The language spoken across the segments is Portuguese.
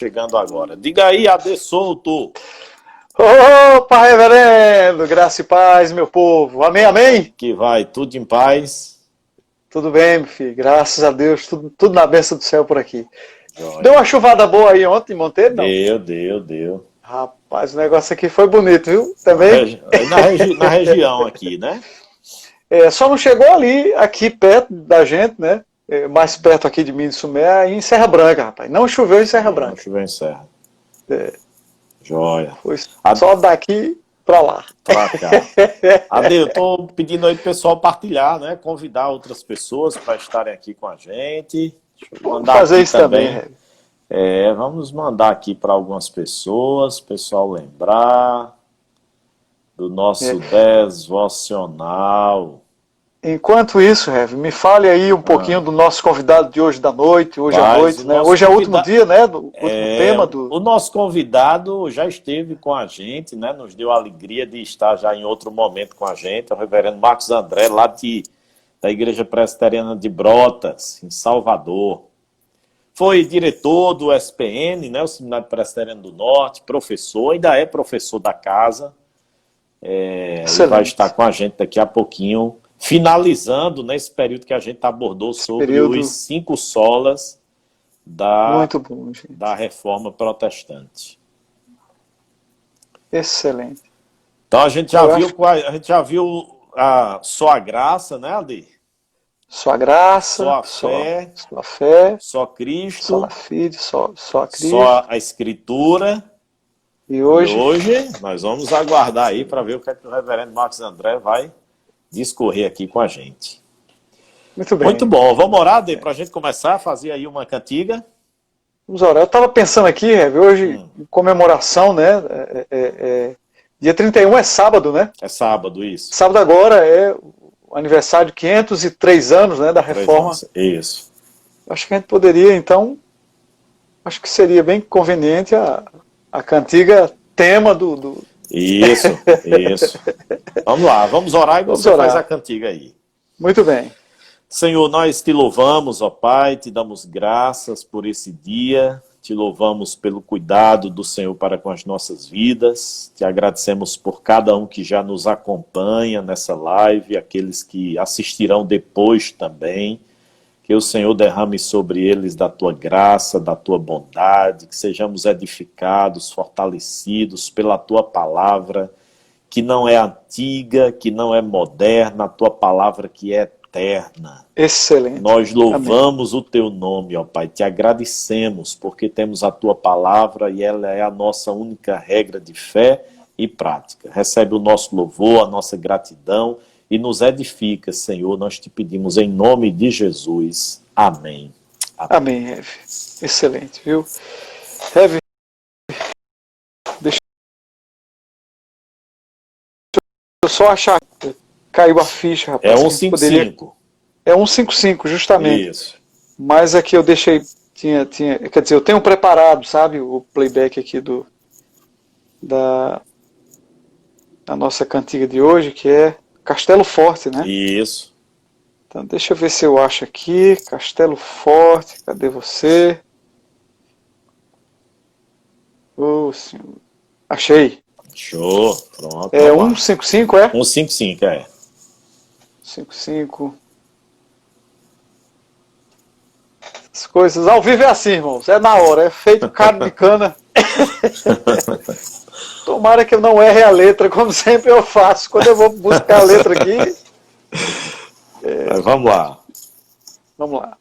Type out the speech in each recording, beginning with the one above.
Chegando agora. Diga aí, AD Souto. Opa, reverendo, graça e paz, meu povo. Amém, amém? Que vai, tudo em paz. Tudo bem, meu filho, graças a Deus, tudo na bênção do céu por aqui. Joia. Deu uma chuvada boa aí ontem em Monteiro, não? Deu. Rapaz, o negócio aqui foi bonito, viu? Na, Também. na região aqui, né? Só não chegou ali, aqui perto da gente, né? Mais perto aqui de mim, de Sumé, aí em Serra Branca, rapaz. Não choveu em Serra Não, Branca. choveu em Serra. É, Joia. Foi só daqui pra lá. Pra cá. AD, eu tô pedindo aí pro pessoal partilhar, né? Convidar outras pessoas para estarem aqui com a gente. Deixa eu Vamos mandar fazer aqui isso também. Vamos mandar aqui para algumas pessoas, o pessoal lembrar do nosso devocional. Enquanto isso, Rev, me fale aí um pouquinho do nosso convidado de hoje da noite, hoje à noite, né? Hoje é o último dia, né? Do último tema do. O nosso convidado já esteve com a gente, né? Nos deu a alegria de estar já em outro momento com a gente, o reverendo Marcos André, lá da Igreja Presbiteriana de Brotas, em Salvador. Foi diretor do SPN, né? O Seminário Presbiteriano do Norte, professor, ainda é professor da casa. Ele vai estar com a gente daqui a pouquinho, finalizando nesse período que a gente abordou sobre os 5 solas Muito bom, gente. da Reforma Protestante. Excelente. Então a gente já viu só a graça, né, Adi? Só a graça, só a fé, só Cristo, só a Filho, só a Cristo. Só a Escritura. E hoje nós vamos aguardar aí para ver o que o reverendo Marcos André vai discorrer aqui com a gente. Muito bem. Muito bom. Vamos orar, Adi, para a gente começar a fazer aí uma cantiga. Vamos orar. Eu estava pensando aqui, Rev, hoje, comemoração, né? Dia 31 é sábado, né? É sábado, isso. Sábado agora é o aniversário de 503 anos, né, da Reforma. Isso. Acho que a gente poderia, então, acho que seria bem conveniente a cantiga tema do... Isso. Vamos lá, vamos orar e você faz a cantiga aí. Muito bem. Senhor, nós te louvamos, ó Pai, te damos graças por esse dia, te louvamos pelo cuidado do Senhor para com as nossas vidas, te agradecemos por cada um que já nos acompanha nessa live, aqueles que assistirão depois também, que o Senhor derrame sobre eles da tua graça, da tua bondade, que sejamos edificados, fortalecidos pela tua palavra, que não é antiga, que não é moderna, a tua palavra que é eterna. Excelente. Nós louvamos o teu nome, ó Pai, te agradecemos porque temos a tua palavra e ela é a nossa única regra de fé e prática. Recebe o nosso louvor, a nossa gratidão e nos edifica, Senhor, nós te pedimos em nome de Jesus. Amém. Amém, Rev. Excelente, viu? Rev, deixa eu só achar que caiu a ficha, rapaz. É 155. É 155, justamente. Isso. Mas aqui eu deixei, quer dizer, eu tenho preparado, sabe, o playback aqui da nossa cantiga de hoje, que é Castelo Forte, né? Isso. Então deixa eu ver se eu acho aqui, Castelo Forte, cadê você? Senhor. Achei. Show, pronto. É 155, é? 155, 55. As coisas ao vivo é assim, irmãos, é na hora, é feito carne de cana. Tomara que eu não erre a letra, como sempre eu faço, quando eu vou buscar a letra aqui. Mas vamos lá. Vamos lá.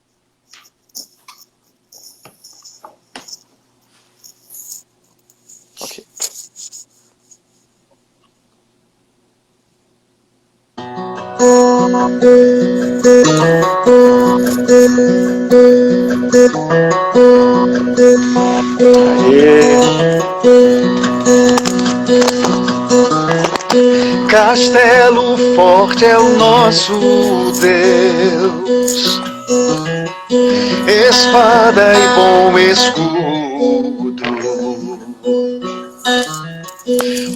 Ok. Castelo forte é o nosso Deus, espada e bom escudo,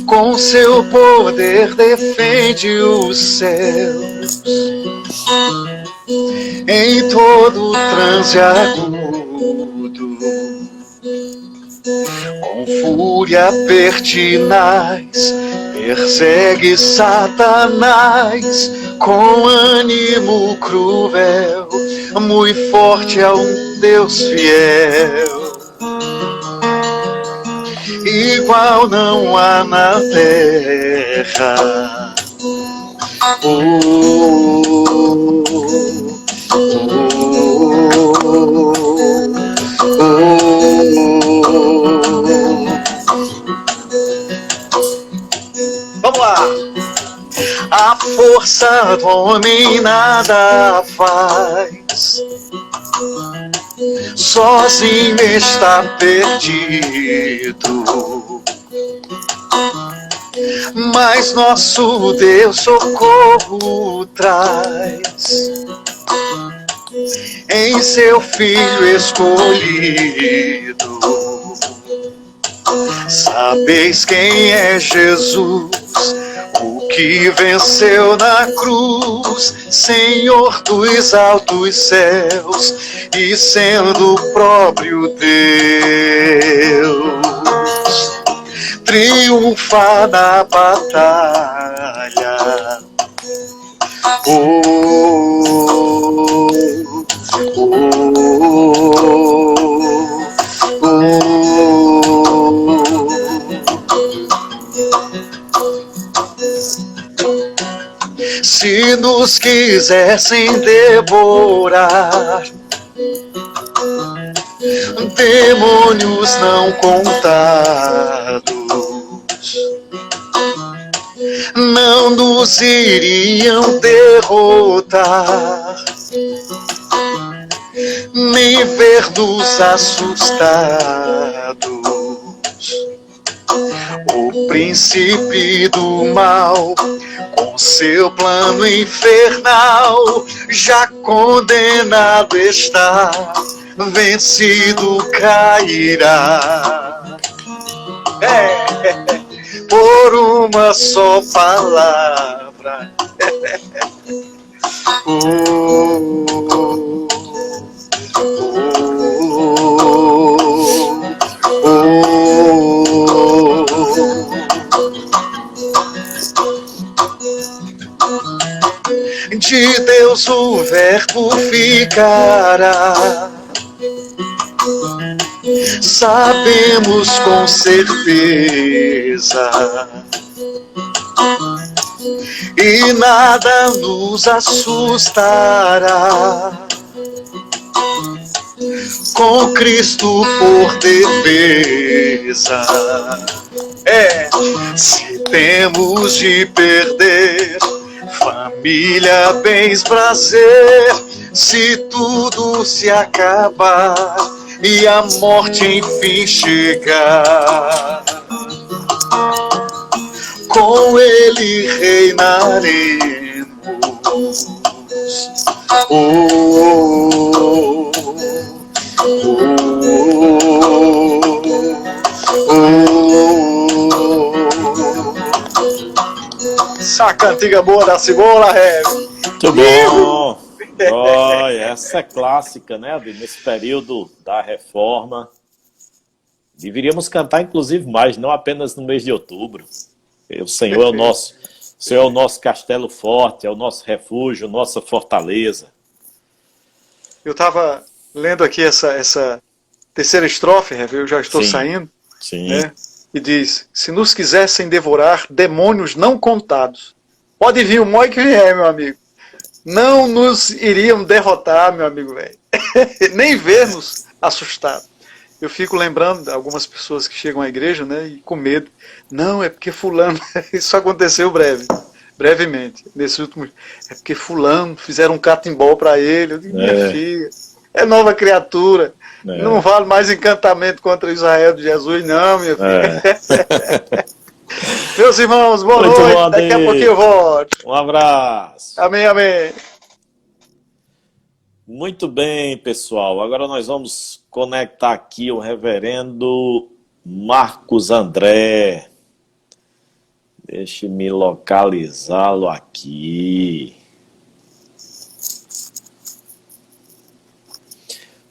com seu poder defende os céus em todo transe agudo. Com fúria pertinaz, persegue Satanás, com ânimo cruel, muito forte é um Deus fiel. Igual não há na terra. Vamos lá! A força do homem nada faz, sozinho está perdido. Mas nosso Deus socorro traz em seu Filho escolhido. Sabeis quem é Jesus, o que venceu na cruz, Senhor dos altos céus, e sendo o próprio Deus, triunfa na batalha. Se nos quisessem devorar, demônios não contados não nos iriam derrotar, nem ver-nos assustados. O príncipe do mal, com seu plano infernal, já condenado está, vencido cairá. Por uma só palavra. De Deus o verbo ficará, sabemos com certeza, e nada nos assustará, com Cristo por defesa. Se temos de perder família, bens, prazer, se tudo se acabar e a morte enfim chegar, com ele reinaremos. Essa cantiga boa da Cebola, Muito bom. Olha, essa é clássica, né? Nesse período da reforma. Deveríamos cantar, inclusive, mais, não apenas no mês de outubro. O Senhor é o nosso, o Senhor é o nosso castelo forte, é o nosso refúgio, nossa fortaleza. Eu estava lendo aqui essa terceira estrofe, eu já estou saindo. Sim. Né? E diz: se nos quisessem devorar demônios não contados, pode vir o mói que vier, meu amigo, não nos iriam derrotar, meu amigo velho. Nem ver-nos assustados. Eu fico lembrando de algumas pessoas que chegam à igreja, né, e com medo. Não, é porque fulano, isso aconteceu brevemente, nesse último, é porque fulano, fizeram um catimbó para ele. Eu digo, minha filha, é nova criatura, não vale mais encantamento contra Israel de Jesus, não, minha filha. Meus irmãos, boa noite, daqui a pouquinho eu volto. Um abraço. Amém, amém. Muito bem, pessoal. Agora nós vamos conectar aqui o reverendo Marcos André. Deixe-me localizá-lo aqui.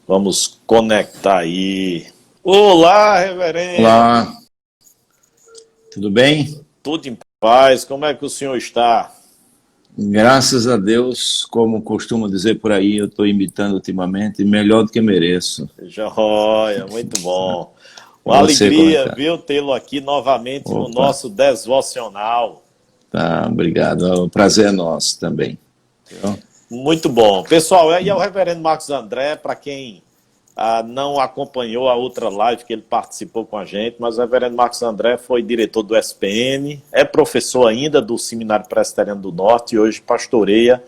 Vamos conectar aí Olá, reverendo. Olá, tudo bem? Tudo em paz? Como é que o senhor está? Graças a Deus, como costumo dizer por aí, eu estou imitando ultimamente, melhor do que mereço. Joia, muito bom. E Uma você, como é que alegria, tá? viu, tê-lo aqui novamente no Opa, nosso devocional. tá, obrigado. O prazer é nosso também. Viu? Muito bom. Pessoal, aí é o reverendo Marcos André, para quem não acompanhou a outra live que ele participou com a gente, mas o reverendo Marcos André foi diretor do SPN, é professor ainda do Seminário Presbiteriano do Norte e hoje pastoreia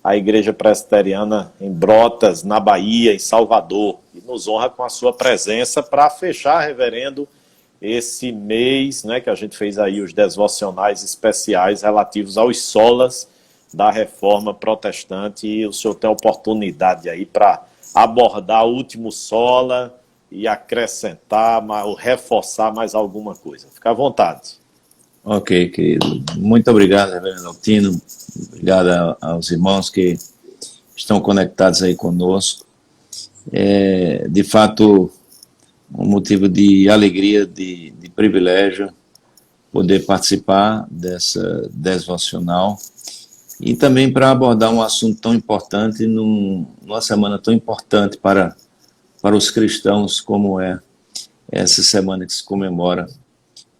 a Igreja Presbiteriana em Brotas, na Bahia, em Salvador. E nos honra com a sua presença para fechar, reverendo, esse mês, né, que a gente fez aí os devocionais especiais relativos aos solas da Reforma Protestante, e o senhor tem oportunidade aí para abordar o último sola e acrescentar ou reforçar mais alguma coisa. Fica à vontade. Ok, querido. Muito obrigado, reverendo Altino. Obrigado aos irmãos que estão conectados aí conosco. É, de fato, um motivo de alegria, de privilégio, poder participar dessa devocional e também para abordar um assunto tão importante numa semana tão importante para os cristãos como é essa semana que se comemora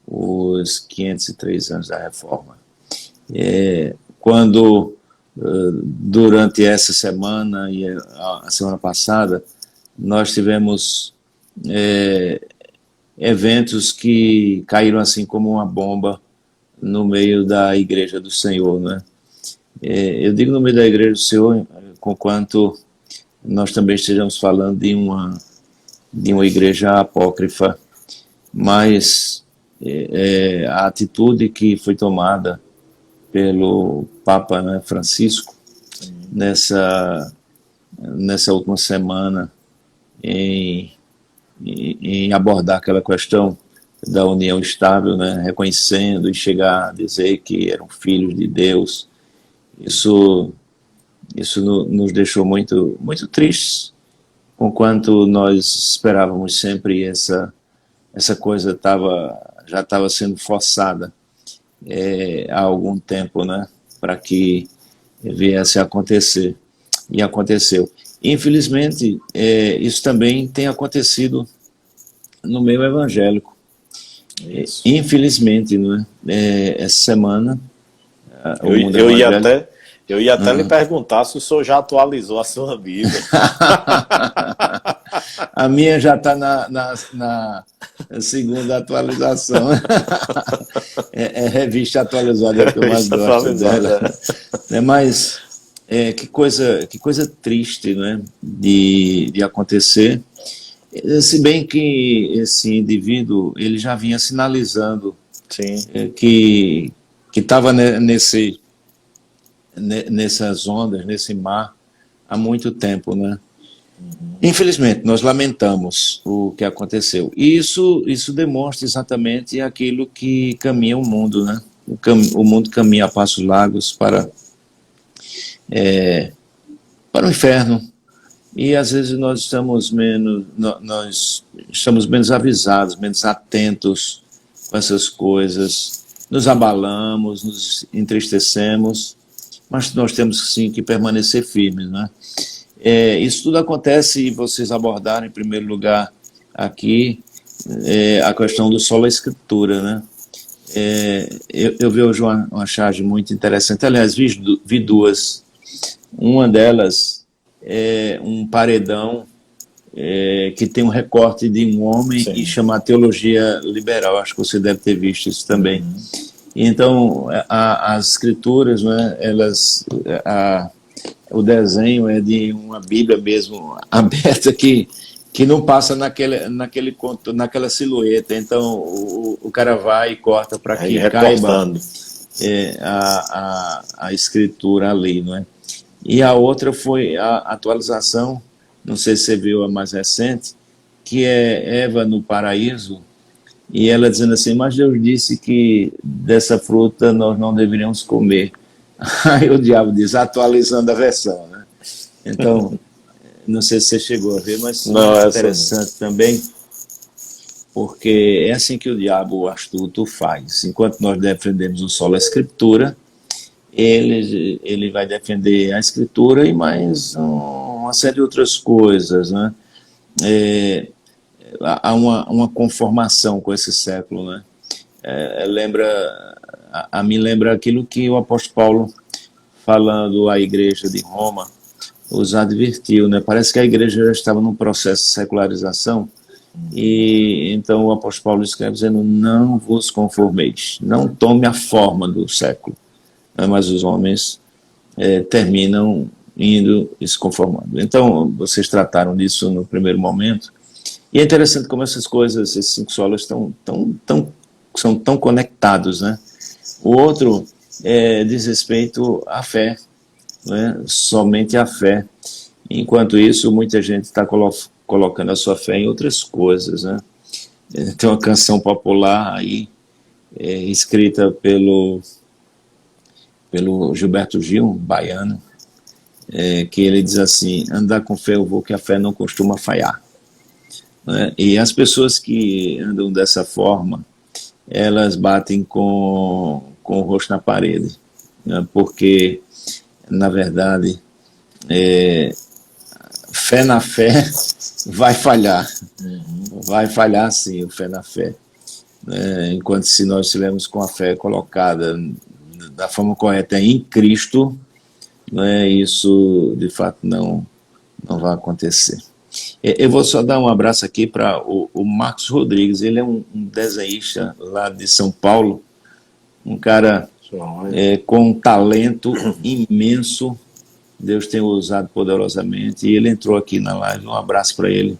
os 503 anos da Reforma. Quando, durante essa semana e a semana passada, nós tivemos eventos que caíram assim como uma bomba no meio da Igreja do Senhor, né? Eu digo no meio da Igreja do Senhor, conquanto nós também estejamos falando de uma igreja apócrifa, mas a atitude que foi tomada pelo Papa, né, Francisco nessa última semana em abordar aquela questão da união estável, né, reconhecendo e chegar a dizer que eram filhos de Deus, isso nos deixou muito, muito tristes, conquanto nós esperávamos sempre essa coisa já estava sendo forçada há algum tempo, né, para que viesse a acontecer, e aconteceu. Infelizmente, isso também tem acontecido no meio evangélico. Infelizmente, né, essa semana, o mundo evangélico... Eu ia até lhe perguntar se o senhor já atualizou a sua Bíblia. A minha já está na segunda atualização. É revista atualizada que eu mais gosto dela. Mas que coisa triste, né, de acontecer. Se bem que esse indivíduo ele já vinha sinalizando que estava nessas ondas, nesse mar, há muito tempo, né? Infelizmente, nós lamentamos o que aconteceu. E isso demonstra exatamente aquilo que caminha o mundo, né? O mundo caminha a passos largos para o inferno. E às vezes nós estamos menos avisados, menos atentos com essas coisas, nos abalamos, nos entristecemos, mas nós temos sim que permanecer firmes, né? Isso tudo acontece, e vocês abordaram em primeiro lugar aqui a questão do sola escritura, né? Eu vi hoje uma charge muito interessante, aliás, vi duas. Uma delas é um paredão que tem um recorte de um homem e chama Teologia Liberal, acho que você deve ter visto isso também. Então, as escrituras, né, o desenho é de uma Bíblia mesmo aberta que não passa naquela silhueta. Então, o cara vai e corta para que caiba a escritura ali, não é? E a outra foi a atualização, não sei se você viu a mais recente, que é Eva no paraíso, e ela dizendo assim, mas Deus disse que dessa fruta nós não deveríamos comer. Aí o diabo diz, atualizando a versão, né? Então, não sei se você chegou a ver, mas não, é interessante também. porque é assim que o diabo astuto faz. Enquanto nós defendemos o solo a Escritura, ele vai defender a Escritura e mais uma série de outras coisas, né? Há uma conformação com esse século, né? Me lembra aquilo que o apóstolo Paulo, falando à igreja de Roma, os advertiu, né? Parece que a igreja já estava num processo de secularização, e então o apóstolo Paulo escreve dizendo: não vos conformeis, não tome a forma do século, né? Mas os homens terminam indo e se conformando. Então, vocês trataram disso no primeiro momento, e é interessante como essas coisas, esses 5 solas são tão conectados, né? O outro diz respeito à fé, né? Somente a fé. Enquanto isso, muita gente está colocando a sua fé em outras coisas, né? Tem uma canção popular aí, escrita pelo Gilberto Gil, um baiano, que ele diz assim: andar com fé eu vou, que a fé não costuma falhar. Né? E as pessoas que andam dessa forma, elas batem com o rosto na parede, né? Porque, na verdade, fé na fé vai falhar. Vai falhar sim, o fé na fé. Enquanto se nós estivermos com a fé colocada da forma correta em Cristo, né, isso de fato não vai acontecer. Eu vou só dar um abraço aqui para o Marcos Rodrigues. Ele é um desenhista lá de São Paulo, um cara com um talento imenso. Deus tem usado poderosamente, e ele entrou aqui na live. Um abraço para ele.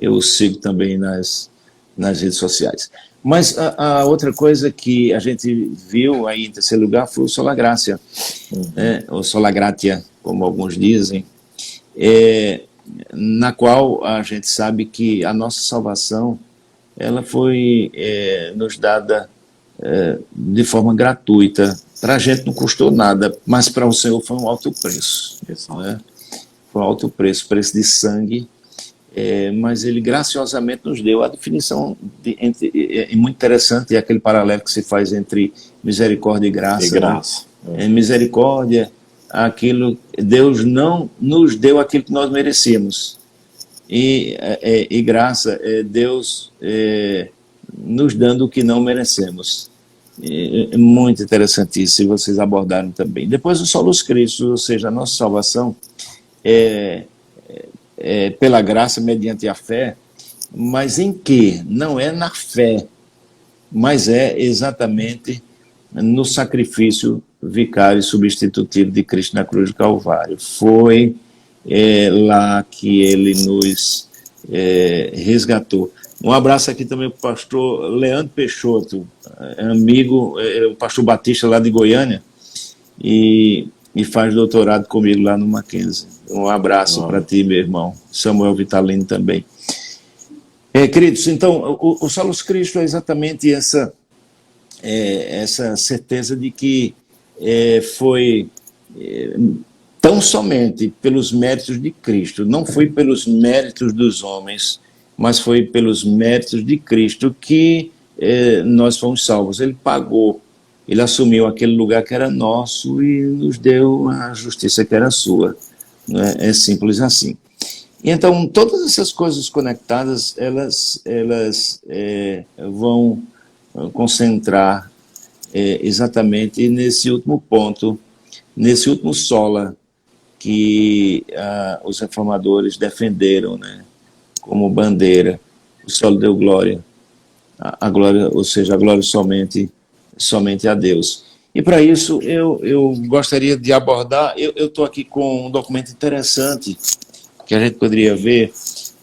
Eu o sigo também nas redes sociais. Mas a outra coisa que a gente viu aí em terceiro lugar foi o Sola Gratia, né? Ou Sola Gratia, como alguns dizem, na qual a gente sabe que a nossa salvação ela foi nos dada de forma gratuita. Para a gente não custou nada, mas para o Senhor foi um alto preço, né? Foi um alto preço, preço de sangue. Mas ele graciosamente nos deu a definição muito interessante, é aquele paralelo que se faz entre misericórdia e graça. Misericórdia, Deus não nos deu aquilo que nós merecíamos, e graça é Deus nos dando o que não merecemos. Muito interessante isso, e vocês abordaram também. Depois o Solus Christus, ou seja, a nossa salvação pela graça mediante a fé, mas em que? Não é na fé, mas é exatamente no sacrifício vicário e substitutivo de Cristo na cruz do Calvário. Foi lá que ele nos resgatou. Um abraço aqui também para o pastor Leandro Peixoto, amigo, o pastor Batista lá de Goiânia, e faz doutorado comigo lá no Mackenzie. Um abraço para ti, meu irmão. Samuel Vitalino também. Queridos, então, o Solus Christus é exatamente essa certeza de que foi tão somente pelos méritos de Cristo, não foi pelos méritos dos homens, mas foi pelos méritos de Cristo que nós fomos salvos. Ele pagou, ele assumiu aquele lugar que era nosso e nos deu a justiça que era sua. É simples assim. E então, todas essas coisas conectadas, elas vão concentrar exatamente nesse último ponto, nesse último sola que os reformadores defenderam, né, como bandeira. O solo deu glória, a glória, ou seja, a glória somente a Deus. E para isso eu gostaria de abordar, eu estou aqui com um documento interessante que a gente poderia ver,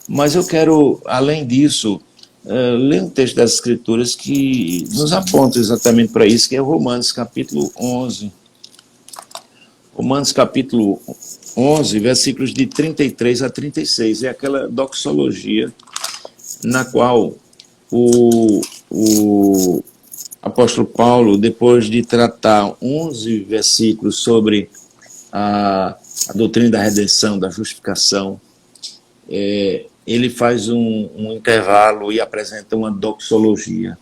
mas eu quero, além disso, ler um texto das Escrituras que nos aponta exatamente para isso, que é Romanos capítulo 11. Romanos capítulo 11, versículos de 33 a 36, é aquela doxologia na qual o apóstolo Paulo, depois de tratar 11 versículos sobre a doutrina da redenção, da justificação, ele faz um intervalo e apresenta uma doxologia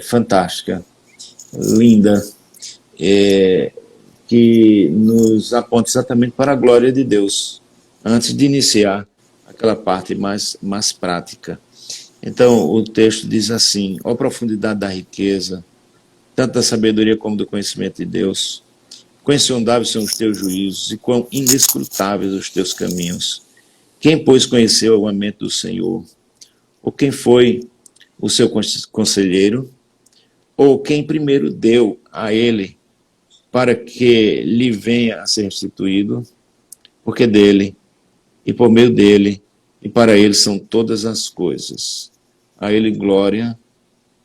fantástica, linda, que nos aponta exatamente para a glória de Deus, antes de iniciar aquela parte mais prática. Então, o texto diz assim: ó profundidade da riqueza, tanto da sabedoria como do conhecimento de Deus, quão insondáveis são os teus juízos e quão inescrutáveis os teus caminhos. Quem, pois, conheceu a mente do Senhor? Ou quem foi o seu conselheiro? Ou quem primeiro deu a ele para que lhe venha a ser restituído? Porque dele, e por meio dele, e para ele são todas as coisas. A ele glória,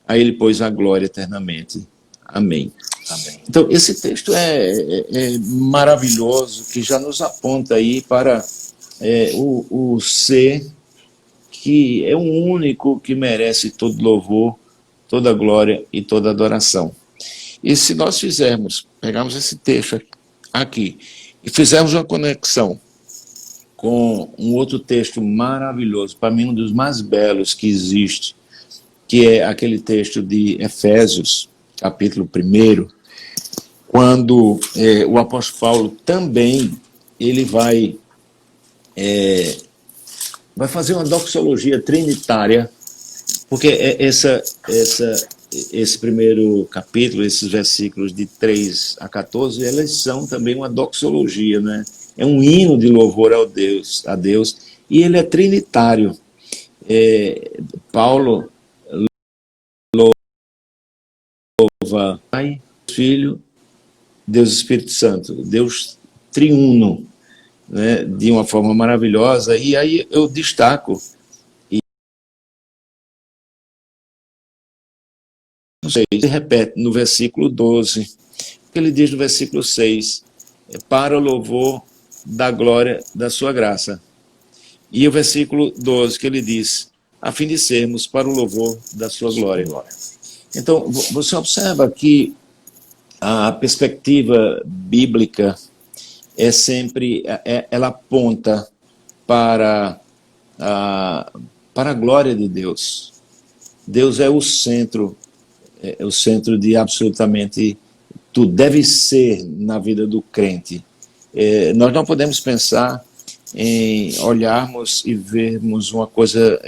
a ele, pois, a glória eternamente. Amém. Amém. Então, esse texto é maravilhoso, que já nos aponta aí para o ser que é o único que merece todo louvor, toda glória e toda adoração. E se nós pegarmos esse texto aqui e fizermos uma conexão com um outro texto maravilhoso, para mim um dos mais belos que existe, que é aquele texto de Efésios, capítulo 1, quando o apóstolo Paulo também ele vai fazer uma doxologia trinitária, porque esse primeiro capítulo, esses versículos de 3 a 14, eles são também uma doxologia, né? É um hino de louvor a Deus, e ele é trinitário. Paulo louva Pai, Filho, Deus Espírito Santo, Deus triuno, né, de uma forma maravilhosa. E aí eu destaco, ele repete no versículo 12, que ele diz no versículo 6, para o louvor da glória da sua graça. E o versículo 12, que ele diz, a fim de sermos para o louvor da sua glória. Então, você observa que a perspectiva bíblica ela aponta para a glória de Deus. Deus é o centro de absolutamente tudo, deve ser na vida do crente. Nós não podemos pensar em olharmos e vermos uma coisa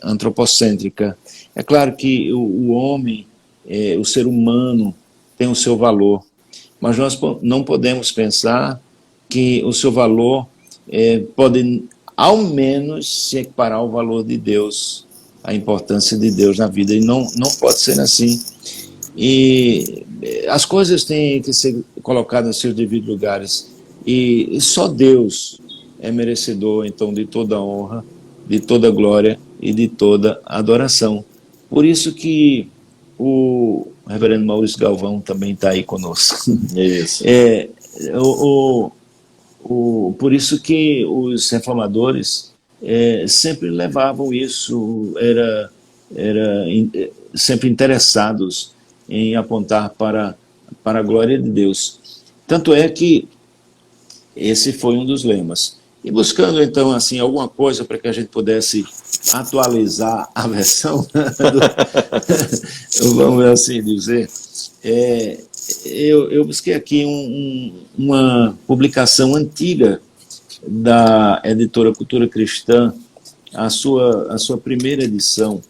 antropocêntrica. É claro que o homem, o ser humano, tem o seu valor, mas nós não podemos pensar que o seu valor pode, ao menos, se equiparar ao valor de Deus, a importância de Deus na vida, e não pode ser assim. E as coisas têm que ser colocadas nos seus devidos lugares, e só Deus é merecedor, então, de toda honra, de toda glória e de toda adoração. Por isso que o reverendo Maurício Galvão também está aí conosco. Isso. Por isso que os reformadores sempre levavam isso, sempre interessados em apontar para a glória de Deus. Tanto é que esse foi um dos lemas. E buscando, então, assim, alguma coisa para que a gente pudesse atualizar a versão, vamos assim dizer, eu busquei aqui uma publicação antiga da editora Cultura Cristã. A sua primeira edição,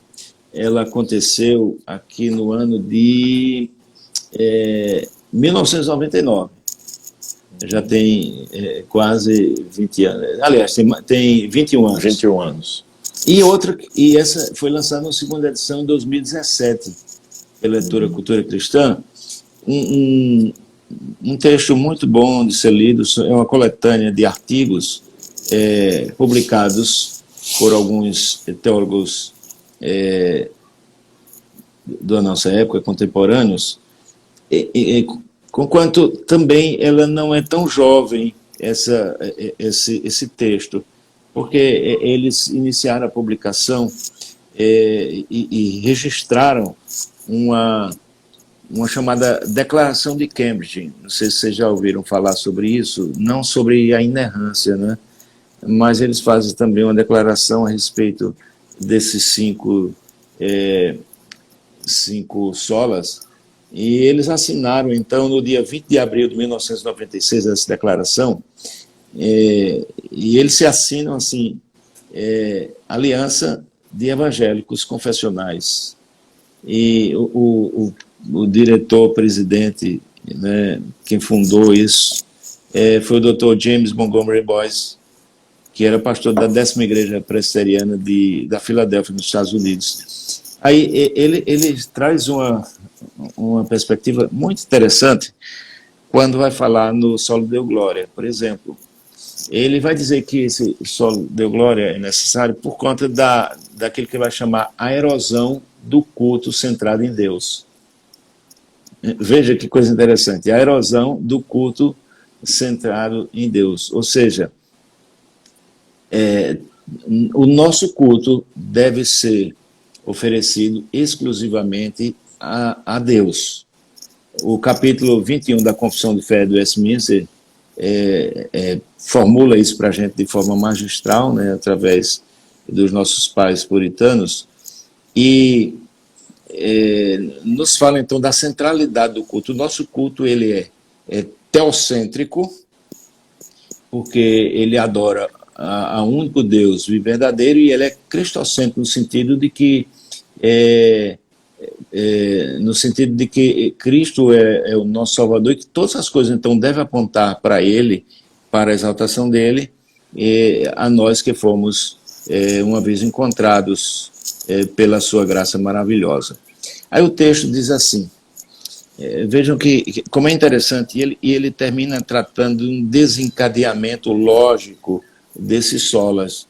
ela aconteceu aqui no ano de 1999. Já tem quase 20 anos. Aliás, tem 21 anos. 21 anos. E essa foi lançada na segunda edição em 2017, pela editora Cultura Cristã. Um texto muito bom de ser lido, é uma coletânea de artigos publicados por alguns teólogos da nossa época, contemporâneos, conquanto também ela não é tão jovem, esse texto, porque eles iniciaram a publicação e registraram uma chamada Declaração de Cambridge. Não sei se vocês já ouviram falar sobre isso, não sobre a inerrância, né? mas eles fazem também uma declaração a respeito desses cinco solas, e eles assinaram, então, no dia 20 de abril de 1996, essa declaração, e eles se assinam assim, Aliança de Evangélicos Confessionais. E o diretor-presidente, né, quem fundou isso, foi o Dr. James Montgomery Boyce, que era pastor da 10ª Igreja Presbiteriana da Filadélfia, nos Estados Unidos. Aí ele traz uma perspectiva muito interessante quando vai falar no Solo Deo Glória, por exemplo. Ele vai dizer que esse Solo Deo Glória é necessário por conta daquilo que ele vai chamar a erosão do culto centrado em Deus. Veja que coisa interessante, a erosão do culto centrado em Deus. Ou seja, o nosso culto deve ser oferecido exclusivamente a Deus. O capítulo 21 da Confissão de Fé do Westminster formula isso para a gente de forma magistral, né, através dos nossos pais puritanos, e nos fala então da centralidade do culto. O nosso culto ele é teocêntrico, porque ele adora a único Deus vivo e verdadeiro, e ele é cristocêntrico no sentido de que Cristo é o nosso Salvador, e que todas as coisas então devem apontar para Ele, para a exaltação dele, a nós que fomos uma vez encontrados pela sua graça maravilhosa. Aí o texto diz assim, vejam como é interessante, e ele termina tratando de um desencadeamento lógico desses solas,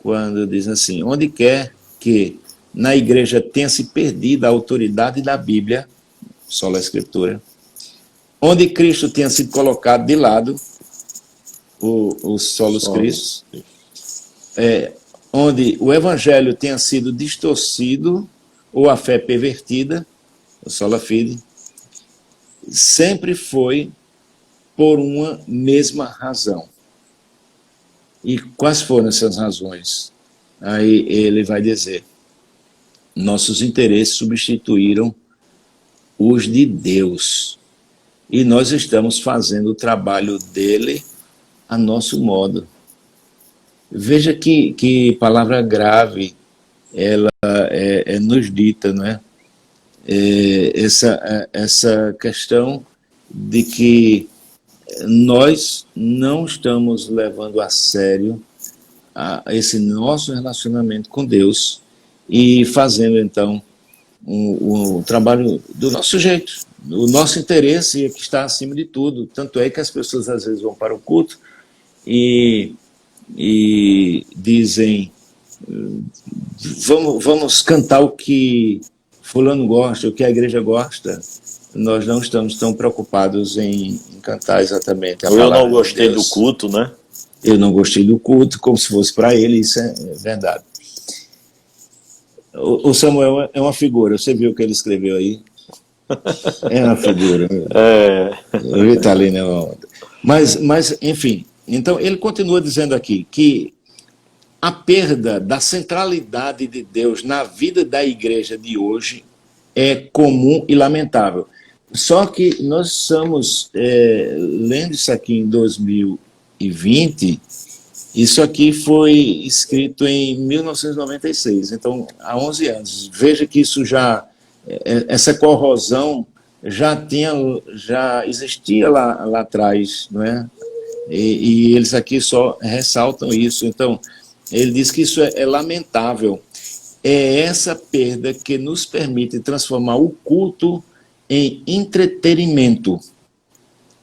quando diz assim: onde quer que na igreja tenha se perdido a autoridade da Bíblia, sola Escritura, onde Cristo tenha sido colocado de lado, o solos Christus, onde o Evangelho tenha sido distorcido ou a fé pervertida, o sola fide, sempre foi por uma mesma razão. E quais foram essas razões? Aí ele vai dizer: nossos interesses substituíram os de Deus, e nós estamos fazendo o trabalho dele a nosso modo. Veja que palavra grave ela nos dita, não é? Essa questão de que nós não estamos levando a sério esse nosso relacionamento com Deus e fazendo, então, o trabalho do nosso jeito. O nosso interesse é que está acima de tudo. Tanto é que as pessoas, às vezes, vão para o culto e dizem: vamos cantar o que fulano gosta, o que a igreja gosta. Nós não estamos tão preocupados em cantar exatamente a palavra. Eu não gostei do culto, né? Eu não gostei do culto, como se fosse para ele, isso é verdade. O Samuel é uma figura, você viu o que ele escreveu aí? É uma figura. Ele está ali, né? Mas, enfim, então ele continua dizendo aqui que a perda da centralidade de Deus na vida da igreja de hoje é comum e lamentável. Só que nós estamos lendo isso aqui em 2020, isso aqui foi escrito em 1996, então há 11 anos. Veja que isso essa corrosão já existia lá atrás, não é? E eles aqui só ressaltam isso. Então, ele diz que isso é lamentável. É essa perda que nos permite transformar o culto em entretenimento,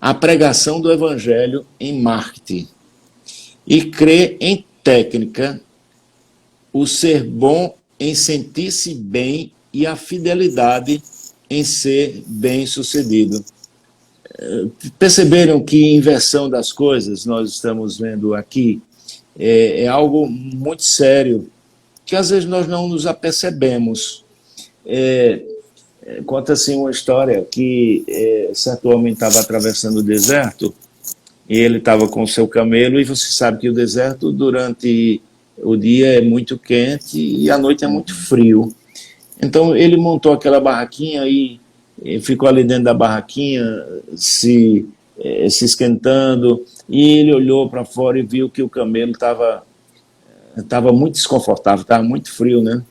a pregação do evangelho em marketing, e crer em técnica, o ser bom em sentir-se bem e a fidelidade em ser bem-sucedido. Perceberam que inversão das coisas nós estamos vendo aqui? É algo muito sério, que às vezes nós não nos apercebemos. Conta assim uma história que certo homem estava atravessando o deserto e ele estava com o seu camelo, e você sabe que o deserto durante o dia é muito quente e à noite é muito frio. Então ele montou aquela barraquinha e ficou ali dentro da barraquinha se esquentando, e ele olhou para fora e viu que o camelo estava muito desconfortável, estava muito frio, né?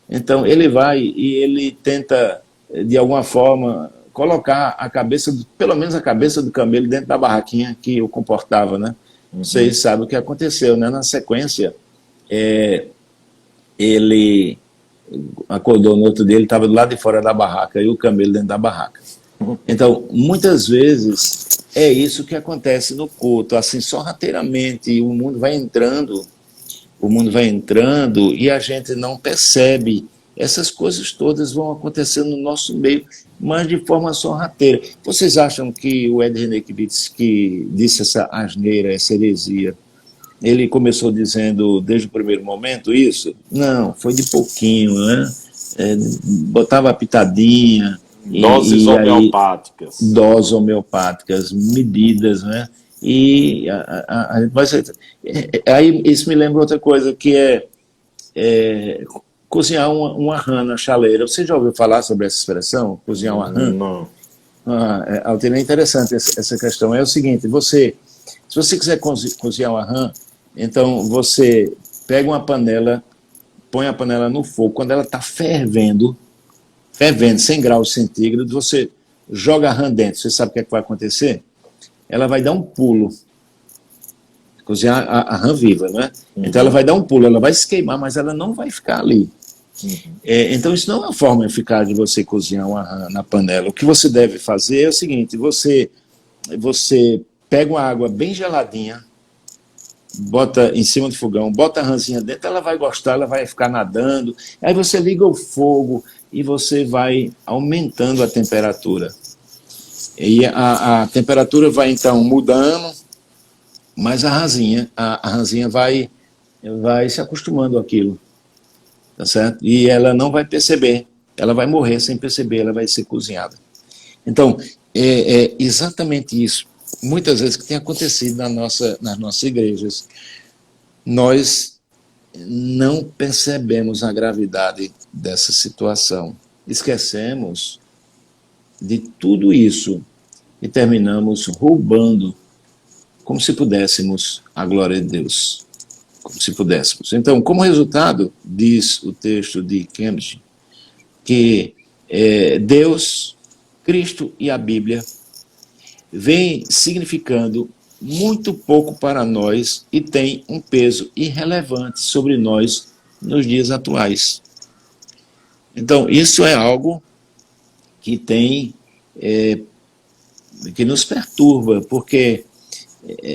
Então ele vai e ele tenta, de alguma forma, colocar a cabeça, pelo menos a cabeça do camelo dentro da barraquinha que o comportava, né? Vocês sabem o que aconteceu, né? Na sequência, ele acordou no outro dia, ele estava do lado de fora da barraca e o camelo dentro da barraca. Então, muitas vezes é isso que acontece no culto, assim, sorrateiramente, o mundo vai entrando e a gente não percebe. Essas coisas todas vão acontecendo no nosso meio, mas de forma sorrateira. Vocês acham que o Ed Renekiewicz, que disse essa asneira, essa heresia, ele começou dizendo desde o primeiro momento isso? Não, foi de pouquinho, né? Botava a pitadinha. Doses homeopáticas. Doses homeopáticas, medidas, né? E aí isso me lembra outra coisa, que é cozinhar uma rã na chaleira. Você já ouviu falar sobre essa expressão, cozinhar uma rã? Não. Altena, é interessante essa questão. É o seguinte, se você quiser cozinhar uma rã, então você pega uma panela, põe a panela no fogo, quando ela está fervendo 100 graus centígrados, você joga a rã dentro. Você sabe o que é que vai acontecer? Ela vai dar um pulo. Cozinhar a rã viva, né? Então ela vai dar um pulo, ela vai se queimar, mas ela não vai ficar ali. Então isso não é uma forma eficaz de você cozinhar uma rã na panela. O que você deve fazer é o seguinte: você pega uma água bem geladinha, bota em cima do fogão, bota a rãzinha dentro, ela vai gostar, ela vai ficar nadando. Aí você liga o fogo e você vai aumentando a temperatura. E a temperatura vai então mudando, mas a rãzinha vai se acostumando àquilo, tá certo? E ela não vai perceber, ela vai morrer sem perceber, ela vai ser cozinhada. Então, é exatamente isso, muitas vezes, que tem acontecido nas nossas igrejas. Nós não percebemos a gravidade dessa situação, esquecemos de tudo isso e terminamos roubando, como se pudéssemos, a glória de Deus, como se pudéssemos. Então, como resultado, diz o texto de Cambridge, que Deus, Cristo e a Bíblia vem significando muito pouco para nós e tem um peso irrelevante sobre nós nos dias atuais. Então, isso é algo que que nos perturba, porque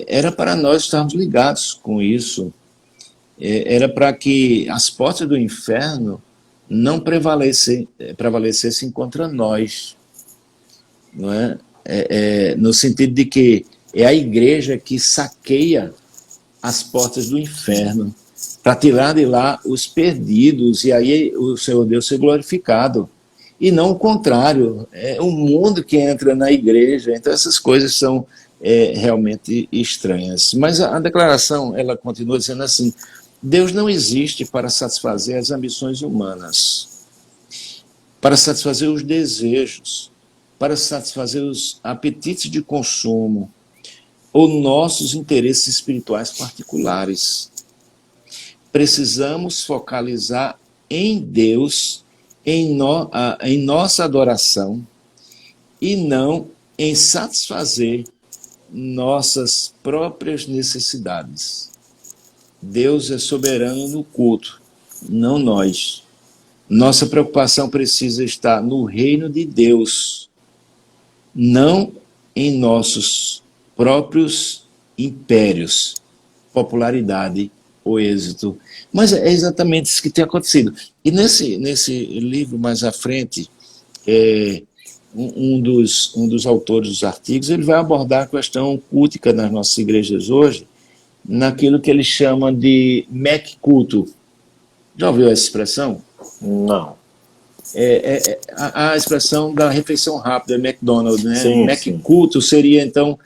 era para nós estarmos ligados com isso, era para que as portas do inferno não prevalecessem contra nós, não é? No sentido de que é a igreja que saqueia as portas do inferno para tirar de lá os perdidos, e aí o Senhor Deus ser glorificado. E não o contrário, é o mundo que entra na igreja. Então essas coisas são realmente estranhas. Mas a declaração, ela continua dizendo assim: Deus não existe para satisfazer as ambições humanas, para satisfazer os desejos, para satisfazer os apetites de consumo ou nossos interesses espirituais particulares. Precisamos focalizar em Deus, em nossa adoração, e não em satisfazer nossas próprias necessidades. Deus é soberano no culto, não nós. Nossa preocupação precisa estar no reino de Deus, não em nossos próprios impérios, popularidade ou êxito. Mas é exatamente isso que tem acontecido. E nesse livro, mais à frente, um dos autores dos artigos, ele vai abordar a questão cultica nas nossas igrejas hoje, naquilo que ele chama de Mac-culto. Já ouviu essa expressão? Não. A expressão da refeição rápida, McDonald's, né? Sim, Mac-culto seria, então,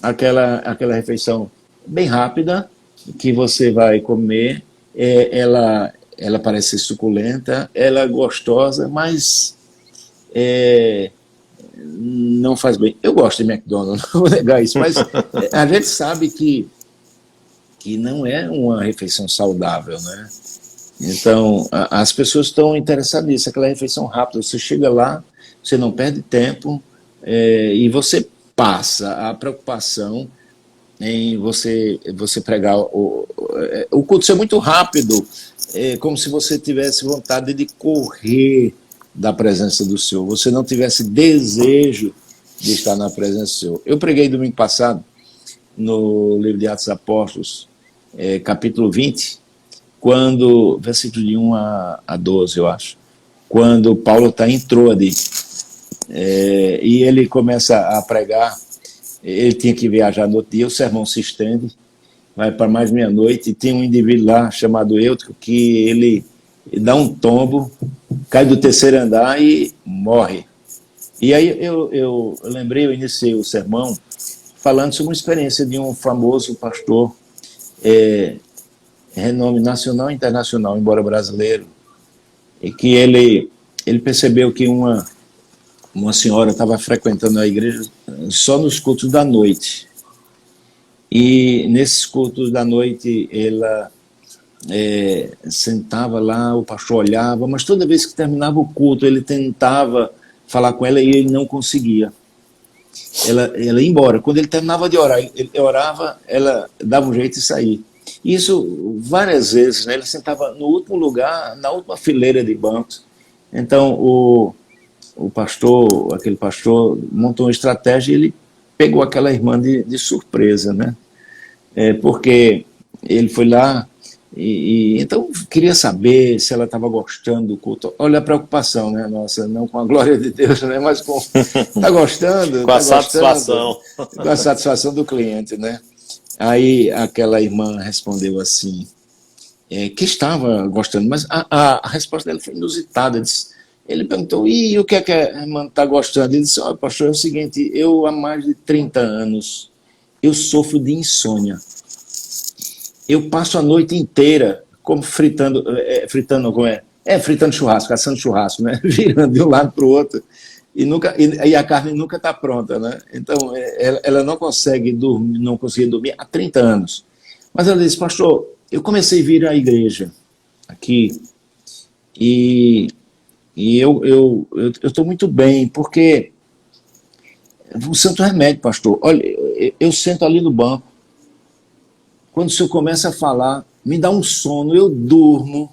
aquela refeição bem rápida, que você vai comer, ela parece ser suculenta, ela é gostosa, mas não faz bem. Eu gosto de McDonald's, não vou negar isso, mas a gente sabe que não é uma refeição saudável, né? Então, as pessoas estão interessadas nisso, aquela refeição rápida. Você chega lá, você não perde tempo, e você passa a preocupação em você pregar o culto ser muito rápido, como se você tivesse vontade de correr da presença do Senhor, você não tivesse desejo de estar na presença do Senhor. Eu preguei domingo passado no livro de Atos dos Apóstolos, capítulo 20, quando, versículo de 1 a 12, eu acho, quando Paulo está em Troade, e ele começa a pregar. Ele tinha que viajar no outro dia, o sermão se estende, vai para mais meia-noite, e tem um indivíduo lá chamado Eutico, que ele dá um tombo, cai do terceiro andar e morre. E aí eu lembrei, eu iniciei o sermão falando sobre uma experiência de um famoso pastor, renome nacional e internacional, embora brasileiro, e que ele percebeu que uma senhora estava frequentando a igreja só nos cultos da noite. E nesses cultos da noite, ela sentava lá, o pastor olhava, mas toda vez que terminava o culto, ele tentava falar com ela e ele não conseguia. Ela ia embora. Quando ele terminava de orar, ele orava, ela dava um jeito de sair. Isso várias vezes, né? Ele sentava no último lugar, na última fileira de bancos. Então, aquele pastor montou uma estratégia e ele pegou aquela irmã de surpresa, né? Porque ele foi lá e então queria saber se ela estava gostando do culto. Olha a preocupação, né? Nossa, não com a glória de Deus, né? Mas com tá gostando, com a satisfação, com a satisfação do cliente, né? Aí aquela irmã respondeu assim, que estava gostando, mas a resposta dela foi inusitada. Ele perguntou, e o que é que a irmã está gostando? Ele disse, pastor, é o seguinte, eu há mais de 30 anos, eu sofro de insônia. Eu passo a noite inteira como fritando churrasco, assando churrasco, né? Virando de um lado para o outro. E a carne nunca está pronta, né? Então, ela não consegue dormir, não conseguia dormir há 30 anos. Mas ela disse, pastor, eu comecei a vir à igreja aqui e eu estou muito bem, porque o santo remédio, pastor. Olha, eu sento ali no banco, quando o senhor começa a falar, me dá um sono, eu durmo.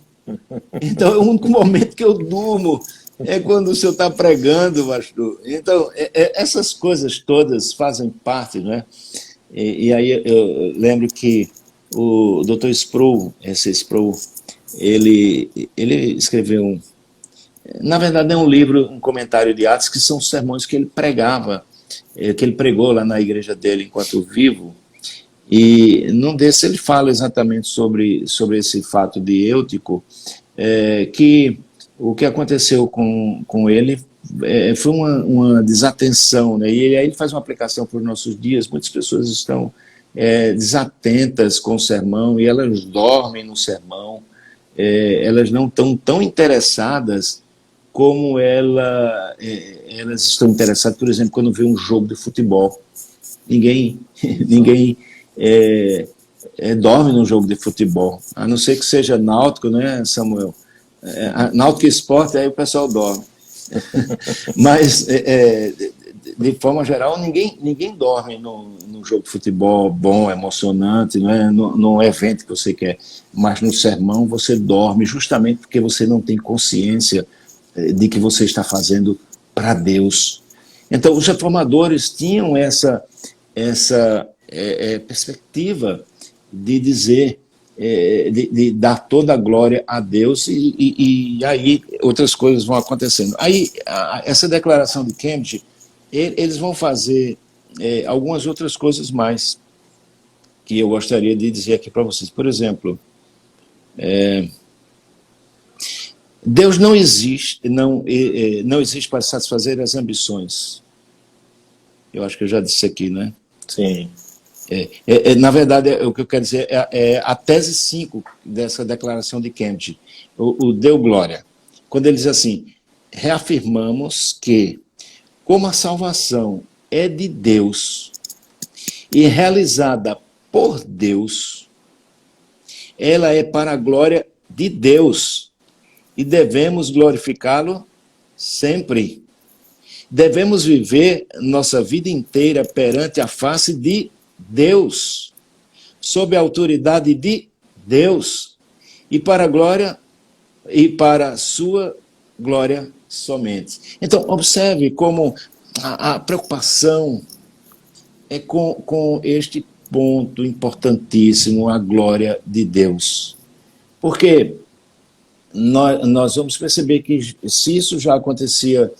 Então, é o único momento que eu durmo é quando o senhor está pregando, pastor. Então, essas coisas todas fazem parte, né? E aí eu lembro que o Dr. Sproul, ele escreveu na verdade é um livro, um comentário de Atos, que são sermões que ele pregava, que ele pregou lá na igreja dele enquanto vivo. E num desses ele fala exatamente sobre esse fato de Eutico, que o que aconteceu com ele foi uma desatenção, né? E aí ele faz uma aplicação para os nossos dias. Muitas pessoas estão desatentas com o sermão e elas dormem no sermão, elas não estão tão interessadas como elas estão interessadas, por exemplo, quando vê um jogo de futebol. Ninguém dorme num jogo de futebol, a não ser que seja náutico, né, Samuel? Náutico e esporte, aí o pessoal dorme. Mas, de forma geral, ninguém dorme num jogo de futebol bom, emocionante, não é? Num evento que você quer. Mas no sermão você dorme justamente porque você não tem consciência de que você está fazendo para Deus. Então, os reformadores tinham essa perspectiva de dizer, de dar toda a glória a Deus, e aí outras coisas vão acontecendo. Aí, essa declaração de Cambridge, eles vão fazer algumas outras coisas mais que eu gostaria de dizer aqui para vocês. Por exemplo, Deus não existe para satisfazer as ambições. Eu acho que eu já disse aqui, né? Sim. Na verdade, o que eu quero dizer é a tese 5 dessa declaração de Cambridge, o Deu Glória. Quando ele diz assim, reafirmamos que, como a salvação é de Deus e realizada por Deus, ela é para a glória de Deus e devemos glorificá-lo sempre. Devemos viver nossa vida inteira perante a face de Deus, sob a autoridade de Deus, e para a glória e para a sua glória somente. Então, observe como a preocupação é com este ponto importantíssimo, a glória de Deus. Porque nós vamos perceber que se isso já aconteceu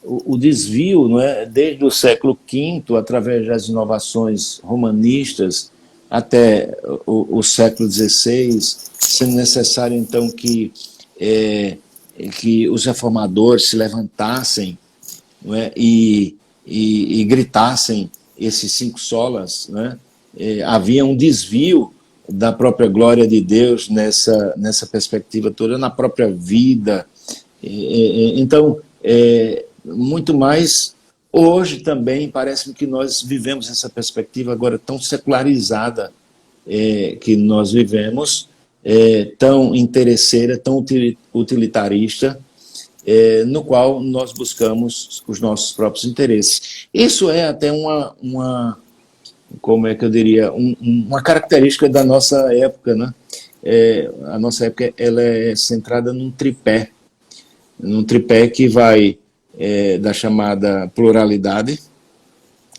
o desvio, não é, desde o século V, através das inovações romanistas, até o século XVI, sendo necessário, então, que os reformadores se levantassem, não é, e gritassem esses 5 solas, né? Havia um desvio da própria glória de Deus nessa perspectiva toda, na própria vida. Então, muito mais, hoje também parece-me que nós vivemos essa perspectiva agora tão secularizada que nós vivemos, tão interesseira, tão utilitarista, no qual nós buscamos os nossos próprios interesses. Isso é até como é que eu diria, uma característica da nossa época, né? A nossa época ela é centrada num tripé que vai da chamada pluralidade,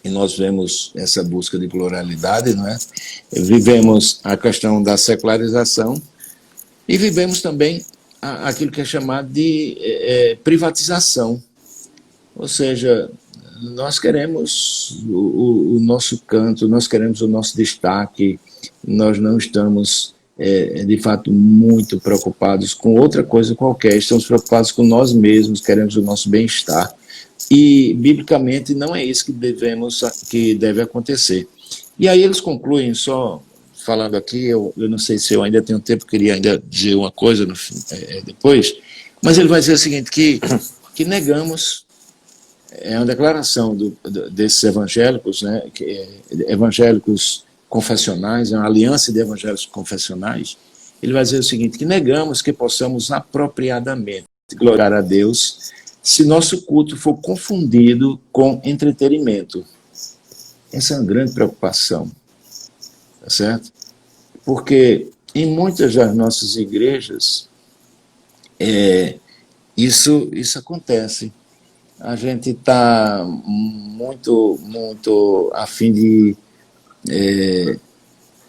e nós vemos essa busca de pluralidade, não é? Vivemos a questão da secularização e vivemos também aquilo que é chamado de privatização, ou seja, nós queremos o nosso canto, nós queremos o nosso destaque, nós não estamos, de fato, muito preocupados com outra coisa qualquer, estamos preocupados com nós mesmos, queremos o nosso bem-estar. E, biblicamente, não é isso que deve acontecer. E aí eles concluem, só falando aqui, eu não sei se eu ainda tenho tempo, queria ainda dizer uma coisa depois, mas ele vai dizer o seguinte, que negamos, é uma declaração desses evangélicos, né, evangélicos confessionais, é uma aliança de evangélicos confessionais, ele vai dizer o seguinte, que negamos que possamos apropriadamente gloriar a Deus se nosso culto for confundido com entretenimento. Essa é uma grande preocupação, tá certo? Porque em muitas das nossas igrejas isso acontece. A gente está muito a fim de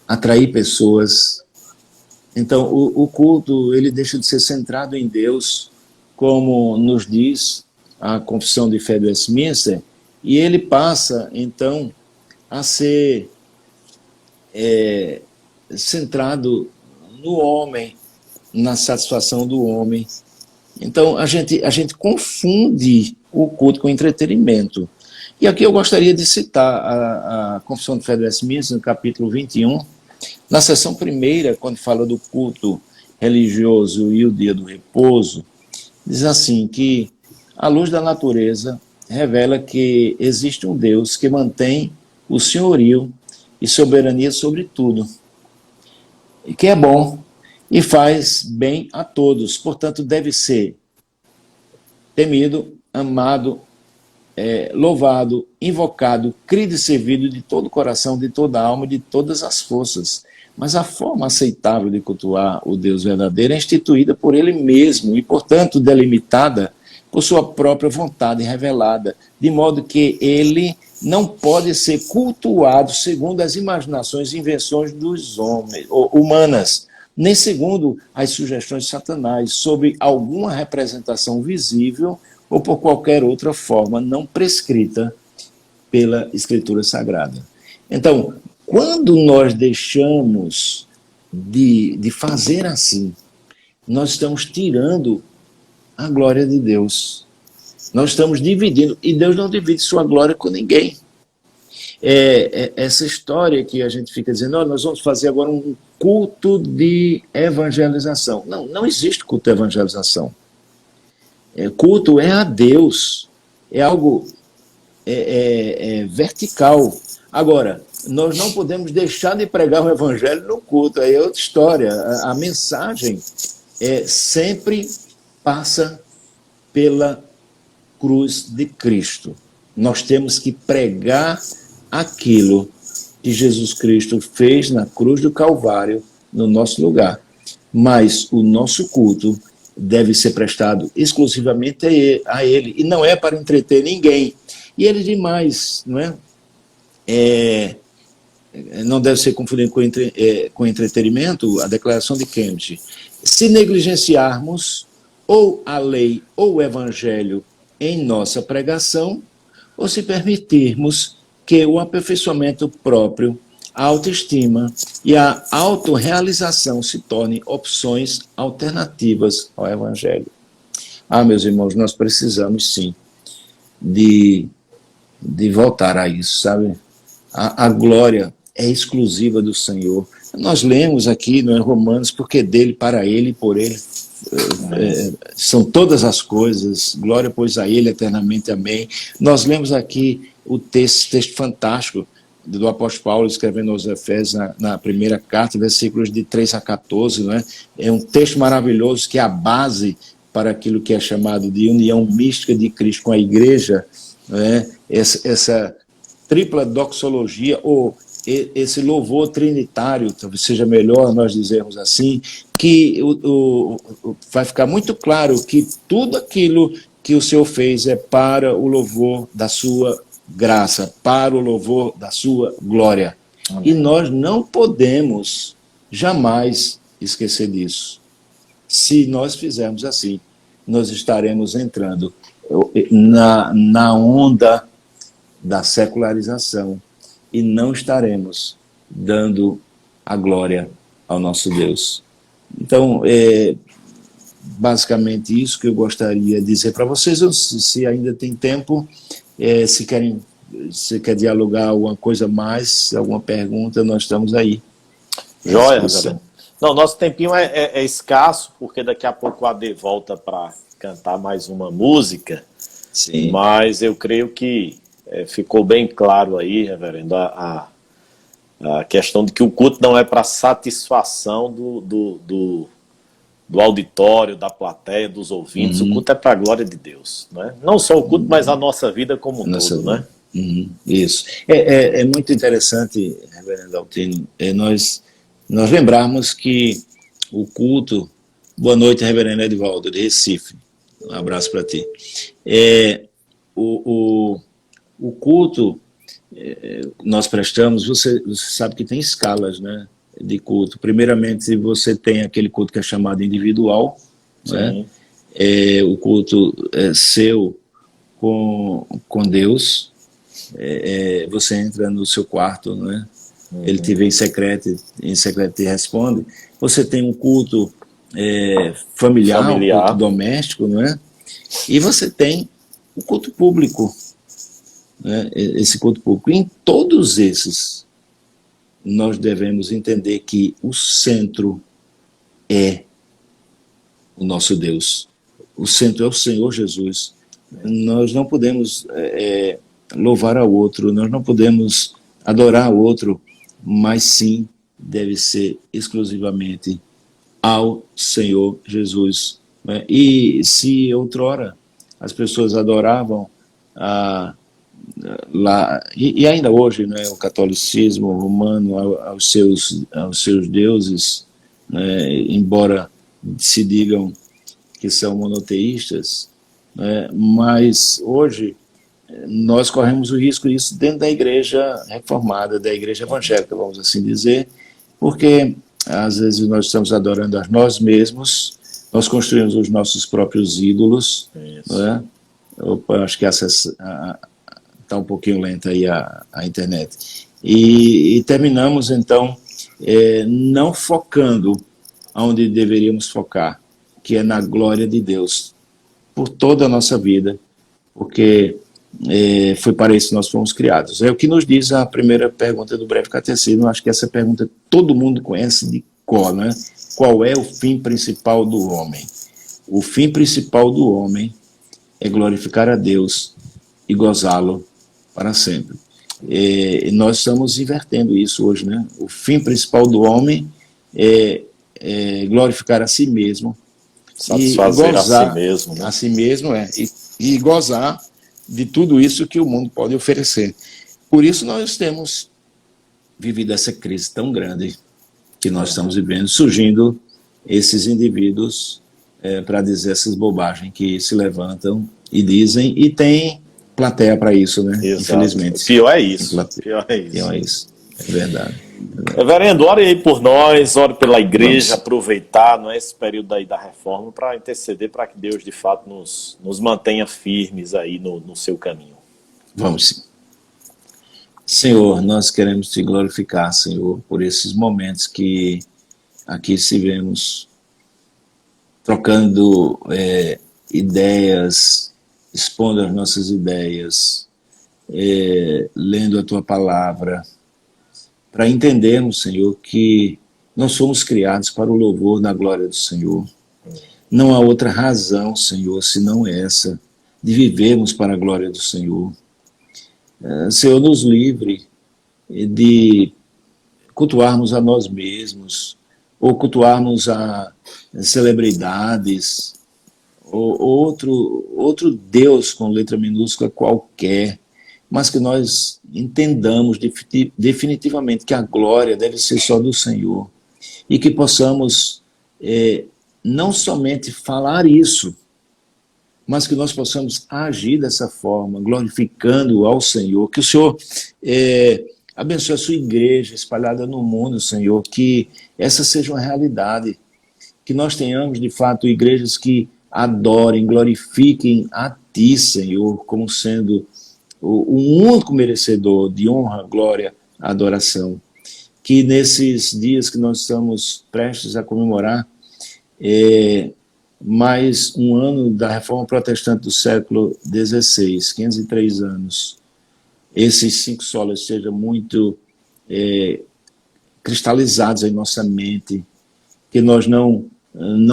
atrair pessoas. Então, o culto ele deixa de ser centrado em Deus, como nos diz a Confissão de Fé de Westminster, e ele passa, então, a ser centrado no homem, na satisfação do homem. Então, a gente confunde o culto com o entretenimento. E aqui eu gostaria de citar a Confissão de Fé de Westminster, no capítulo 21, na seção primeira, quando fala do culto religioso e o dia do repouso, diz assim, que a luz da natureza revela que existe um Deus que mantém o senhorio e soberania sobre tudo, e que é bom e faz bem a todos, portanto deve ser temido, amado, louvado, invocado, crido e servido de todo o coração, de toda a alma, de todas as forças. Mas a forma aceitável de cultuar o Deus verdadeiro é instituída por ele mesmo e, portanto, delimitada por sua própria vontade revelada, de modo que ele não pode ser cultuado segundo as imaginações e invenções dos homens, humanas, nem segundo as sugestões de Satanás, sob alguma representação visível ou por qualquer outra forma não prescrita pela Escritura Sagrada. Então, quando nós deixamos de fazer assim, nós estamos tirando a glória de Deus. Nós estamos dividindo, e Deus não divide sua glória com ninguém. Essa história que a gente fica dizendo, oh, nós vamos fazer agora um culto de evangelização. Não, não existe culto de evangelização. Culto é a Deus, é algo vertical. Agora, nós não podemos deixar de pregar o evangelho no culto, aí é outra história. A mensagem sempre passa pela cruz de Cristo. Nós temos que pregar aquilo que Jesus Cristo fez na cruz do Calvário no nosso lugar. Mas o nosso culto deve ser prestado exclusivamente a Ele, e não é para entreter ninguém. E ele diz mais, não é? Não deve ser confundido com entretenimento, a declaração de Cambridge. Se negligenciarmos ou a lei ou o evangelho em nossa pregação, ou se permitirmos que o aperfeiçoamento próprio, a autoestima e a autorrealização se tornem opções alternativas ao evangelho. Meus irmãos, nós precisamos sim de voltar a isso, sabe? A glória é exclusiva do Senhor. Nós lemos aqui no Romanos, porque dele, para ele e por ele são todas as coisas, glória pois a ele eternamente, amém. Nós lemos aqui o texto fantástico do apóstolo Paulo escrevendo aos Efésios na primeira carta, versículos de 3 a 14, não é? É um texto maravilhoso que é a base para aquilo que é chamado de união mística de Cristo com a igreja, não é? Essa tripla doxologia, ou esse louvor trinitário, talvez seja melhor nós dizermos assim, que vai ficar muito claro que tudo aquilo que o Senhor fez é para o louvor da sua graça, para o louvor da sua glória. Amém. E nós não podemos jamais esquecer disso. Se nós fizermos assim, nós estaremos entrando na onda da secularização e não estaremos dando a glória ao nosso Deus. Então, basicamente isso que eu gostaria de dizer para vocês. Se ainda tem tempo, se quer dialogar alguma coisa mais, alguma pergunta, nós estamos aí. Joia, galera. Não, nosso tempinho é escasso, porque daqui a pouco o AD volta para cantar mais uma música. Sim. Mas eu creio que ficou bem claro aí, reverendo, a questão de que o culto não é para satisfação do auditório, da plateia, dos ouvintes. O culto é para a glória de Deus, né? Não só o culto, mas a nossa vida como um todo, né? Isso. É muito interessante, reverendo Altino, nós lembrarmos que o culto... Boa noite, reverendo Edivaldo, de Recife. Um abraço para ti. O culto nós prestamos, você sabe que tem escalas, né, de culto. Primeiramente, você tem aquele culto que é chamado individual, né? O culto seu com Deus. Você entra no seu quarto, né? Ele te vê em secreto te responde. Você tem um culto familiar, um culto doméstico, não é? E você tem o culto público, né? Esse culto público. Em todos esses, nós devemos entender que o centro é o nosso Deus. O centro é o Senhor Jesus. Nós não podemos louvar ao outro, nós não podemos adorar ao outro, mas sim deve ser exclusivamente ao Senhor Jesus, né? E se outrora as pessoas adoravam lá, e ainda hoje, né, o catolicismo romano aos seus deuses, né, embora se digam que são monoteístas, né, mas hoje nós corremos o risco disso dentro da igreja reformada, da igreja evangélica, vamos assim dizer, porque às vezes nós estamos adorando a nós mesmos, nós construímos os nossos próprios ídolos, né? Opa, acho que está um pouquinho lenta aí a internet. E terminamos, então, não focando onde deveríamos focar, que é na glória de Deus, por toda a nossa vida, porque Foi para isso que nós fomos criados. É o que nos diz a primeira pergunta do breve catecismo. Acho que essa pergunta todo mundo conhece de cor, né? Qual é o fim principal do homem? O fim principal do homem é glorificar a Deus e gozá-lo para sempre. Nós estamos invertendo isso hoje, né? O fim principal do homem é glorificar a si mesmo, satisfazer gozar a si mesmo, né? a si mesmo, e gozar de tudo isso que o mundo pode oferecer. Por isso nós temos vivido essa crise tão grande que nós estamos vivendo, surgindo esses indivíduos para dizer essas bobagens que se levantam e dizem, e tem plateia para isso, né? Exato. Infelizmente. Pior é isso. Pior é isso. É verdade. Reverendo, ore aí por nós, ore pela igreja, Vamos. aproveitar, não é, esse período aí da reforma para interceder para que Deus de fato nos mantenha firmes aí no seu caminho. Vamos sim. Senhor, nós queremos te glorificar, Senhor, por esses momentos que aqui estivemos trocando ideias, expondo as nossas ideias, lendo a tua palavra, para entendermos, Senhor, que nós somos criados para o louvor da glória do Senhor. Não há outra razão, Senhor, senão essa, de vivermos para a glória do Senhor. Senhor, nos livre de cultuarmos a nós mesmos, ou cultuarmos a celebridades, ou outro Deus com letra minúscula qualquer, mas que nós entendamos definitivamente que a glória deve ser só do Senhor, e que possamos não somente falar isso, mas que nós possamos agir dessa forma, glorificando ao Senhor, que o Senhor abençoe a sua igreja espalhada no mundo, Senhor, que essa seja uma realidade, que nós tenhamos de fato igrejas que adorem, glorifiquem a Ti, Senhor, como sendo o único merecedor de honra, glória, adoração. Que nesses dias que nós estamos prestes a comemorar, mais um ano da Reforma Protestante do século XVI, 503 anos, esses 5 solas sejam muito cristalizados em nossa mente, que nós não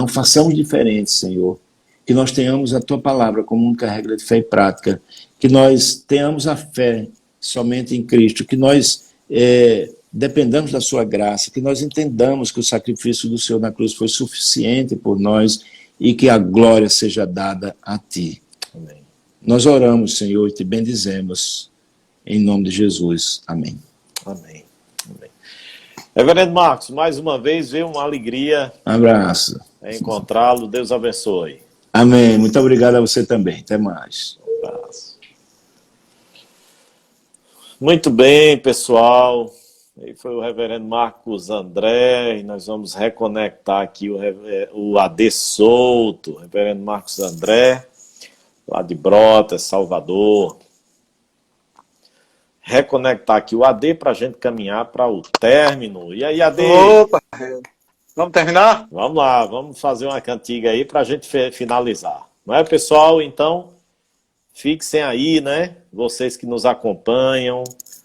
façamos diferente, Senhor, que nós tenhamos a Tua palavra como única regra de fé e prática, que nós tenhamos a fé somente em Cristo, que nós dependamos da Sua graça, que nós entendamos que o sacrifício do Senhor na cruz foi suficiente por nós e que a glória seja dada a Ti. Amém. Nós oramos, Senhor, e Te bendizemos, em nome de Jesus. Amém. Amém. Amém. Reverendo Marcos, mais uma vez, veio uma alegria Abraço. encontrá-lo. Deus abençoe. Amém. Muito obrigado a você também. Até mais. Um abraço. Muito bem, pessoal. Aí foi o reverendo Marcos André, e nós vamos reconectar aqui o AD Souto, o reverendo Marcos André, lá de Brotas, Salvador. Reconectar aqui o AD para a gente caminhar para o término. E aí, AD? Opa! Vamos terminar? Vamos lá, vamos fazer uma cantiga aí para a gente finalizar. Não é, pessoal? Então, fixem aí, né? Vocês que nos acompanham,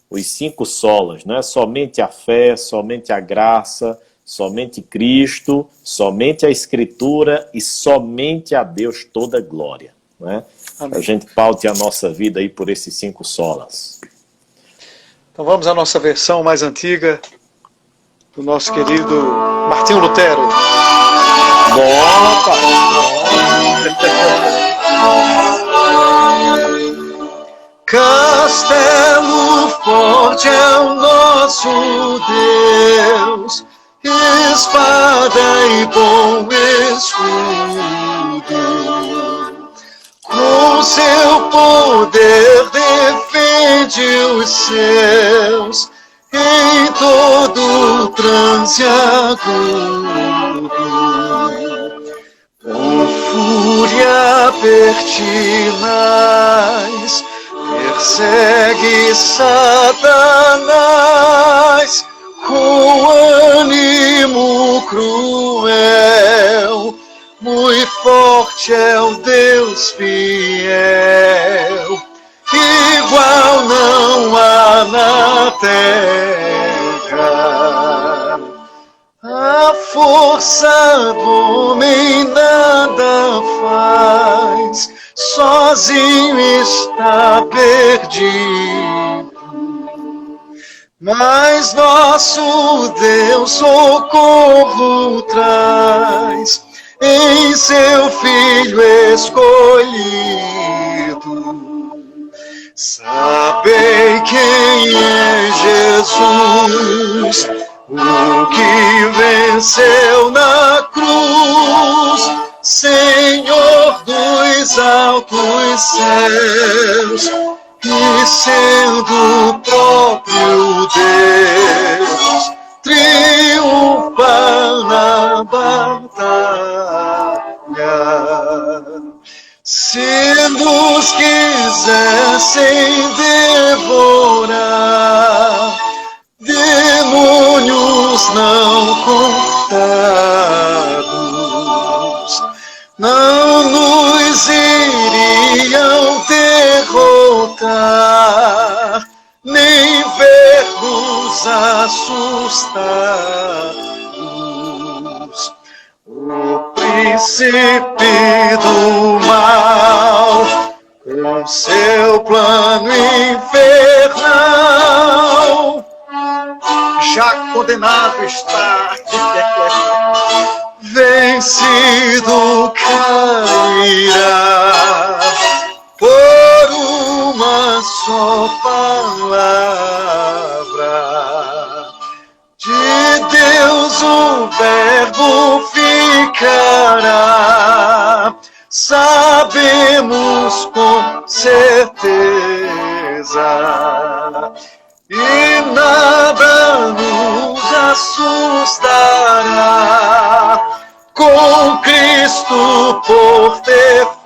os 5 solas, né? Somente a fé, somente a graça, somente Cristo, somente a Escritura e somente a Deus toda glória, né? A gente paute a nossa vida aí por esses 5 solas. Então vamos à nossa versão mais antiga do nosso querido Martinho Lutero. Bom, Castelo forte é o nosso Deus, espada e bom escudo. Com seu poder defende os seus em todo transe agudo. Com fúria pertinaz persegue Satanás, com ânimo cruel, muito forte é o Deus fiel, igual não há na terra. A força do homem nada faz, sozinho está perdido. Mas nosso Deus socorro traz em seu Filho escolhido. Sabei quem é Jesus, o que venceu na cruz, Senhor dos altos céus, e sendo o próprio Deus, triunfa na batalha. Se nos quisessem devorar, demônios não contados não nos iriam derrotar, nem ver-nos assustados. O príncipe do mal, com seu plano infernal, já condenado está, vencido cairá por uma só palavra. De Deus o verbo ficará, sabemos com certeza, e nada nos assustará, com Cristo por defesa.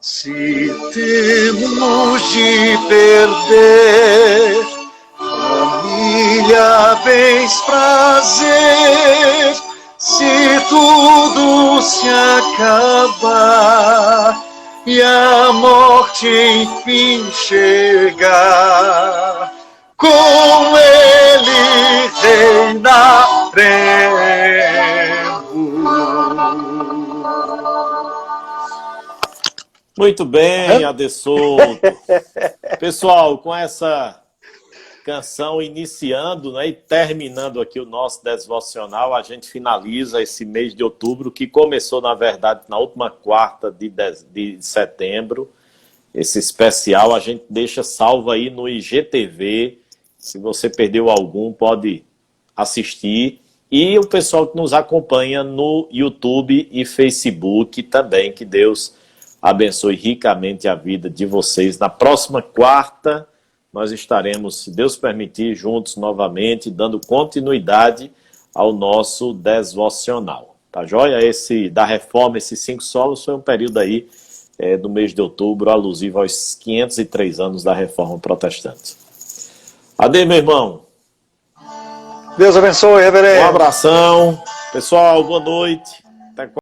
Se temos de perder família, bens, prazer, se tudo se acabar e a morte enfim chegar, com ele reinaremos. Muito bem, Adesolto. Pessoal, com essa canção iniciando, né, e terminando aqui o nosso devocional, a gente finaliza esse mês de outubro, que começou, na verdade, na última quarta de setembro. Esse especial a gente deixa salvo aí no IGTV. Se você perdeu algum, pode assistir. E o pessoal que nos acompanha no YouTube e Facebook também, que Deus abençoe ricamente a vida de vocês. Na próxima quarta, nós estaremos, se Deus permitir, juntos novamente, dando continuidade ao nosso devocional. Tá joia? Esse da reforma, esses 5 solos, foi um período aí do mês de outubro, alusivo aos 503 anos da Reforma Protestante. Ade, meu irmão. Deus abençoe, reverendo. Um abração. Pessoal, boa noite.